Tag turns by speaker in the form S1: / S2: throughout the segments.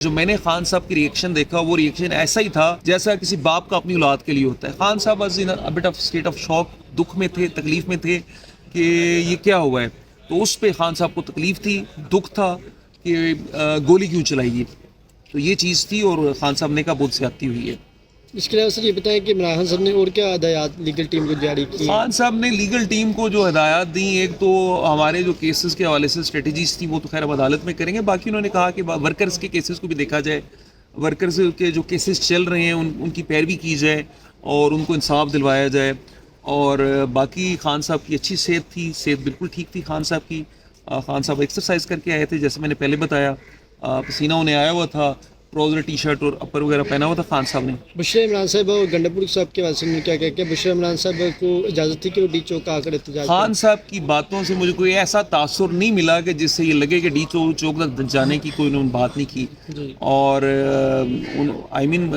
S1: جو میں نے خان صاحب کی ریئیکشن دیکھا وہ ریئیکشن ایسا ہی تھا جیسا کسی باپ کا اپنی اولاد کے لیے ہوتا ہے. خان صاحب was in a but of state of shock, دکھ میں تھے، تکلیف میں تھے کہ یہ کیا ہوا ہے. تو اس پہ خان صاحب کو تکلیف تھی، دکھ تھا کہ گولی کیوں چلائی گئی. تو یہ چیز تھی اور خان صاحب نے کہا بہت زیادتی ہوئی ہے.
S2: اس کے علاوہ سر یہ بتائیں کہ عمران خان صاحب نے اور کیا ہدایات لیگل ٹیم کو جاری کی؟
S1: خان صاحب نے لیگل ٹیم کو جو ہدایات دیں، ایک تو ہمارے جو کیسز کے حوالے سے اسٹریٹجیز تھی وہ تو خیر اب عدالت میں کریں گے. باقی انہوں نے کہا کہ ورکرز کے کیسز کو بھی دیکھا جائے، ورکرز کے جو کیسز چل رہے ہیں ان کی پیروی کی جائے اور ان کو انصاف دلوایا جائے. اور باقی خان صاحب کی اچھی صحت تھی، صحت بالکل ٹھیک تھی خان صاحب کی. خان صاحب ایکسرسائز کر کے آئے تھے جیسے میں نے پہلے بتایا، پسینہ انہیں آیا ہوا تھا، ٹراؤزر ٹی شرٹ اور اپر وغیرہ پہنا ہوا تھا خان صاحب نے.
S2: بشرا عمران صاحب اور گنڈا پور صاحب کے حوالے سے کیا کیا بشرا عمران صاحب کو اجازت تھی کہ وہ ڈی چوک آ کر احتجاج
S1: خان صاحب کی باتوں سے مجھے کوئی ایسا تاثر نہیں ملا کہ جس سے یہ لگے کہ ڈی چوک تک جانے کی کوئی انہوں نے بات نہیں کی. اور آئی مین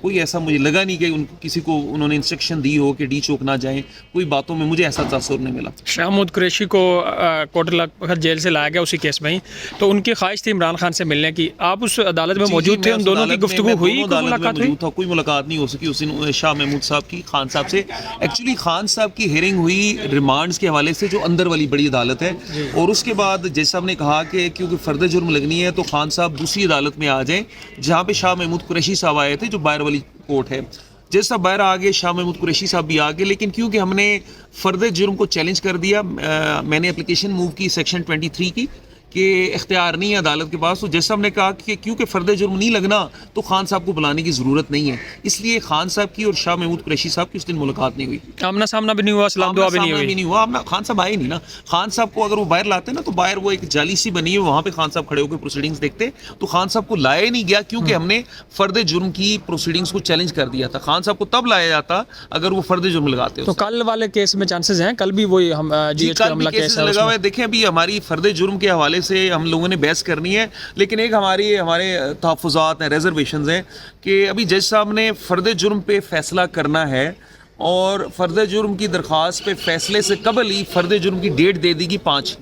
S1: کوئی ایسا مجھے لگا نہیں کہ کسی کو انہوں نے انسٹرکشن دی ہو کہ ڈی چوک نہ جائیں. کوئی باتوں میں مجھے ایسا تاثر نہیں ملا.
S3: شاہ محمود قریشی کو کوٹلہ جیل سے لایا گیا اسی کیس میں ہی، تو ان کی خواہش تھی عمران خان سے ملنے کی. آپ اس عدالت میں موجود تھے، ان دونوں کی گفتگو ہوئی، ملاقات ہوئی؟
S1: کوئی ملاقات نہیں ہو سکی اس دن شاہ محمود صاحب کی خان صاحب سے. ایکچولی خان صاحب کی ہیئرنگ ہوئی ریمانڈز کے حوالے سے جو اندر والی بڑی عدالت ہے، اور اس کے بعد جج صاحب نے کہا کہ کیونکہ فرد جرم لگنی ہے تو خان صاحب دوسری عدالت میں آ جائیں جہاں پہ شاہ محمود قریشی صاحب آئے تھے جو باہر والی کورٹ ہے. جج صاحب باہر آگے، شاہ محمود قریشی صاحب بھی آگے، لیکن کیونکہ ہم نے فرد جرم کو چیلنج کر دیا، میں نے اپلیکیشن موو کی سیکشن 23 کی کہ اختیار نہیں ہے عدالت کے پاس، تو جج صاحب نے کہا کہ کیونکہ فرد جرم نہیں لگنا تو خان صاحب کو بلانے کی ضرورت نہیں ہے. اس لیے خان صاحب کی اور شاہ محمود قریشی صاحب کی اس دن ملاقات نہیں ہوئی،
S3: آمنا سامنا بھی نہیں ہوا، سلام دعا بھی نہیں
S1: ہوا. خان صاحب آئے نہیں نا. خان صاحب کو اگر وہ باہر لاتے نا تو باہر وہ ایک جالی سی بنی ہے، وہاں پہ خان صاحب کھڑے ہو کے پروسیڈنگز دیکھتے، تو خان صاحب کو لایا ہی نہیں گیا کیونکہ ہم نے فرد جرم کی پروسیڈنگز کو چیلنج کر دیا تھا. خان صاحب کو تب لایا جاتا اگر وہ فرد جرم لگاتے.
S3: تو کل والے کیس میں چانسز ہیں، کل بھی وہی ہم
S1: کیس لگا ہوا ہے. دیکھیں ابھی ہماری فرد جرم کے حوالے سے ہم لوگوں نے بحث کرنی ہے، لیکن ایک ہمارے تحفظات ہیں، ریزرویشنز ہیں کہ ابھی جج صاحب نے فرد جرم پہ فیصلہ کرنا ہے، اور فرد جرم کی درخواست پہ فیصلے سے قبل ہی فرد جرم کی ڈیٹ دے دی گی 5.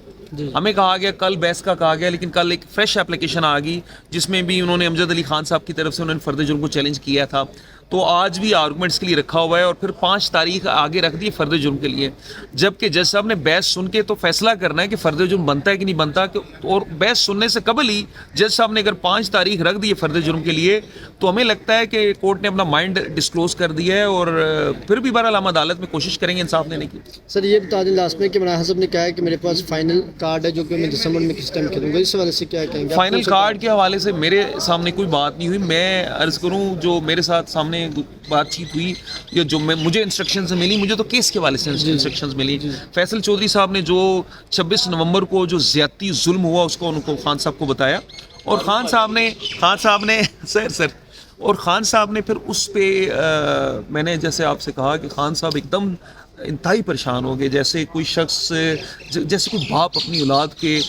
S1: ہمیں کہا گیا کل بحث کا کہا گیا، لیکن کل ایک فریش اپلیکیشن آ گئی جس میں بھی انہوں نے امجد علی خان صاحب کی طرف سے انہوں نے فرد جرم کو چیلنج کیا تھا. تو آج بھی آرگومنٹس کے لیے رکھا ہوا ہے اور پھر 5 تاریخ آگے رکھ دی فرد جرم کے لیے، جبکہ جج صاحب نے بحث سن کے تو فیصلہ کرنا ہے کہ فرد جرم بنتا ہے کہ نہیں بنتا. اور بحث سننے سے قبل ہی جج صاحب نے اگر 5 تاریخ رکھ دی فرد جرم کے لیے تو ہمیں لگتا ہے کہ کورٹ نے اپنا مائنڈ ڈسکلوز کر دیا ہے. اور پھر بھی بہرحال ہم عدالت میں کوشش کریں گے انصاف دینے کی.
S2: سر یہ بتا دیں لاسٹ میں کہ عمران صاحب نے کہا ہے کہ میرے پاس فائنل کارڈ ہے جو کہ میں دسمبر میں کس ٹائم کھیلوں گا، اس حوالے سے کیا کہیں گے؟
S1: فائنل کارڈ کے حوالے سے میرے سامنے کوئی بات نہیں ہوئی. میں عرض کروں جو میرے ساتھ سامنے بات چیت ہوئی یا جو مجھے انسٹرکشنز ملی، مجھے تو کیس کے حوالے سے انسٹرکشنز ملی. فیصل چودھری صاحب نے جو 26 نومبر کو جو زیادتی ظلم ہوا اس کو ان کو خان صاحب کو بتایا، اور خان صاحب نے پھر اس پہ میں نے جیسے آپ سے کہا کہ خان صاحب ایک دم انتہائی پریشان ہو گئے، جیسے کوئی شخص جیسے کوئی باپ اپنی اولاد کے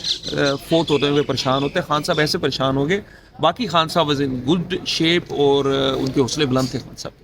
S1: فوت ہوتے ہوئے پریشان ہوتے ہیں. خان صاحب ایسے پریشان ہو گئے. باقی خان صاحب واز ان گڈ شیپ اور ان کے حوصلے بلند تھے خان صاحب.